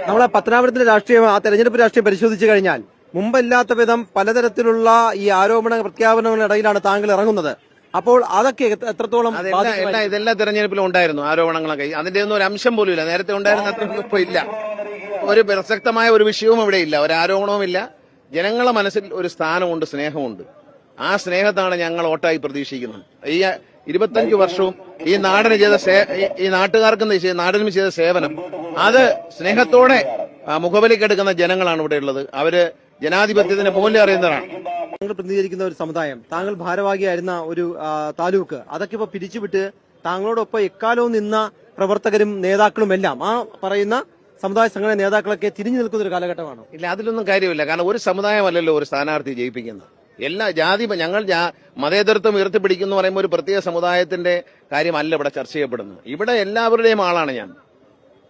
നമ്മളെ പത്തനാപുരത്തിലെ രാഷ്ട്രീയം, ആ തെരഞ്ഞെടുപ്പ് രാഷ്ട്രീയം പരിശോധിച്ചു കഴിഞ്ഞാൽ മുമ്പല്ലാത്ത വിധം പലതരത്തിലുള്ള ഈ ആരോപണ പ്രഖ്യാപനങ്ങളിടയിലാണ് താങ്കൾ ഇറങ്ങുന്നത്. അപ്പോൾ അതൊക്കെ എത്രത്തോളം ഇതെല്ലാം തെരഞ്ഞെടുപ്പിലും ഉണ്ടായിരുന്നു ആരോപണങ്ങളൊക്കെ. അതിന്റെ ഒന്നും ഒരു അംശം പോലും ഇല്ല. നേരത്തെ ഉണ്ടായിരുന്ന അത്ര ഇപ്പൊ ഇല്ല. ഒരു പ്രസക്തമായ ഒരു വിഷയവും ഇവിടെ ഇല്ല, ഒരു ആരോപണവും ഇല്ല. ജനങ്ങളെ മനസ്സിൽ ഒരു സ്ഥാനമുണ്ട്, സ്നേഹമുണ്ട്. ആ സ്നേഹത്താണ് ഞങ്ങൾ വോട്ടായി പ്രതീക്ഷിക്കുന്നത്. ഈ 25 വർഷവും ഈ നാടിന് ചെയ്ത ഈ നാട്ടുകാർക്കും നാടിനും ചെയ്ത സേവനം, അത് സ്നേഹത്തോടെ മുഖബലിക്കെടുക്കുന്ന ജനങ്ങളാണ് ഇവിടെ ഉള്ളത്. അവര് ജനാധിപത്യത്തിന്റെ മൂല്യം അറിയുന്നതാണ്. താങ്കൾ പ്രതിനിധീകരിക്കുന്ന ഒരു സമുദായം, താങ്കൾ ഭാരവാഹിയായിരുന്ന ഒരു താലൂക്ക്, അതൊക്കെ ഇപ്പൊ പിരിച്ചുവിട്ട് താങ്കളോടൊപ്പം എക്കാലവും നിന്ന പ്രവർത്തകരും നേതാക്കളും എല്ലാം ആ പറയുന്ന സമുദായ സംഘടന നേതാക്കളൊക്കെ തിരിഞ്ഞു നിൽക്കുന്ന ഒരു കാലഘട്ടമാണ്. ഇല്ല, അതിലൊന്നും കാര്യമില്ല. കാരണം ഒരു സമുദായമല്ലല്ലോ ഒരു സ്ഥാനാർത്ഥി ജയിപ്പിക്കുന്നത്. എല്ലാ ഞങ്ങൾ മതേതരത്വം ഉയർത്തിപ്പിടിക്കുന്നു പറയുമ്പോൾ ഒരു പ്രത്യേക സമുദായത്തിന്റെ കാര്യമല്ല ഇവിടെ ചർച്ച ചെയ്യപ്പെടുന്നത്. ഇവിടെ എല്ലാവരുടെയും ആളാണ് ഞാൻ.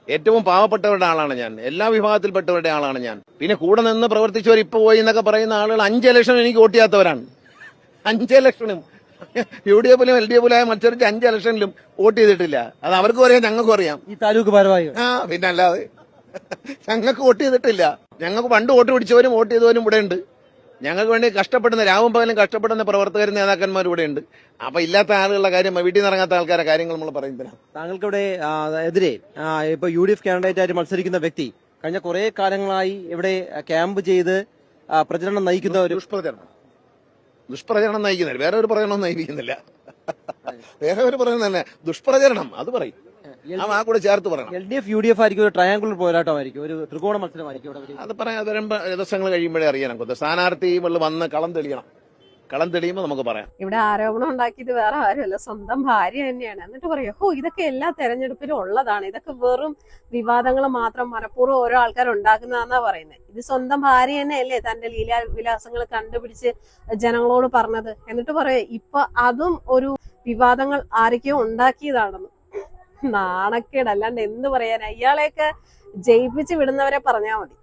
ഏറ്റവും പാവപ്പെട്ടവരുടെ ആളാണ് ഞാൻ. എല്ലാ വിഭാഗത്തിൽപ്പെട്ടവരുടെ ആളാണ് ഞാൻ. പിന്നെ കൂടെ നിന്ന് പ്രവർത്തിച്ചവർ ഇപ്പൊ പോയി എന്നൊക്കെ പറയുന്ന ആളുകൾ 5 ഇലക്ഷനും എനിക്ക് വോട്ട് ചെയ്യാത്തവരാണ്. 5 ഇലക്ഷനും UDF-ലും LDF-ലും മത്സരിച്ച് 5 ഇലക്ഷനിലും വോട്ട് ചെയ്തിട്ടില്ല. അത് അവർക്കും അറിയാം, ഞങ്ങൾക്കും അറിയാം. ഈ താലൂക്ക് ഭാരവാഹി പിന്നെ അല്ലാതെ ഞങ്ങൾക്ക് വോട്ട് ചെയ്തിട്ടില്ല. ഞങ്ങൾക്ക് പണ്ട് വോട്ട് പിടിച്ചവരും വോട്ട് ചെയ്തവരും ഇവിടെ ഉണ്ട്. ഞങ്ങൾക്ക് വേണ്ടി കഷ്ടപ്പെടുന്ന, രാവും പകലും കഷ്ടപ്പെടുന്ന പ്രവർത്തകരും നേതാക്കന്മാർ ഇവിടെ ഉണ്ട്. അപ്പൊ ഇല്ലാത്ത ആളുകളുടെ കാര്യം, വീട്ടിൽ നിന്ന് ഇറങ്ങാത്ത ആൾക്കാരുടെ കാര്യങ്ങൾ നമ്മൾ പറയുന്നില്ല. താങ്കൾക്ക് ഇവിടെ എതിരെ ഇപ്പൊ UDF കാൻഡിഡേറ്റ് ആയിട്ട് മത്സരിക്കുന്ന വ്യക്തി കഴിഞ്ഞ കുറെ കാലങ്ങളായി ഇവിടെ ക്യാമ്പ് ചെയ്ത് പ്രചരണം നയിക്കുന്ന ഒരു ദുഷ്പ്രചരണം നയിക്കുന്നില്ല. വേറെ ഒരു പ്രചരണം നയിക്കുന്നില്ല. വേറെ ഒരു പ്രചരണം തന്നെ ദുഷ്പ്രചരണം. അത് പറയും, ആ കൂടെ ചേർത്ത് പറയണം. LDF UDF ആയിരിക്കും, ഒരു ട്രയാങ്കുലർ പോരാട്ടമായിരിക്കും, ഒരു ത്രികോണ മത്സരമായിരിക്കും. അത് പറയാൻ ദിവസങ്ങൾ കഴിയുമ്പോഴേ അറിയാൻ സ്ഥാനാർത്ഥി വന്ന് കളം തെളിയണം. കളം തെളിയുമ്പോൾ നമുക്ക് പറയാം. ഇവിടെ ആരോപണം ഉണ്ടാക്കിയത് വേറെ ആരുമല്ല, സ്വന്തം ഭാര്യ തന്നെയാണ്. എന്നിട്ട് പറയും, ഇതൊക്കെ എല്ലാ തെരഞ്ഞെടുപ്പിലും ഉള്ളതാണ്, ഇതൊക്കെ വെറും വിവാദങ്ങൾ മാത്രം മനഃപൂർവ്വം ഓരോ ആൾക്കാർ ഉണ്ടാക്കുന്നതാന്നാ പറയുന്നത്. ഇത് സ്വന്തം ഭാര്യ തന്നെയല്ലേ തന്റെ വിലാസങ്ങൾ കണ്ടുപിടിച്ച് ജനങ്ങളോട് പറഞ്ഞത്. എന്നിട്ട് പറയാം ഇപ്പൊ അതും ഒരു വിവാദങ്ങൾ ആരൊക്കെയോ ഉണ്ടാക്കിയതാണെന്ന്. നാണക്കേട്, അല്ലാണ്ട് എന്ത് പറയാനാ? ഇയാളെയൊക്കെ ജയിപ്പിച്ച് വിടുന്നവരെ പറഞ്ഞാൽ മതി.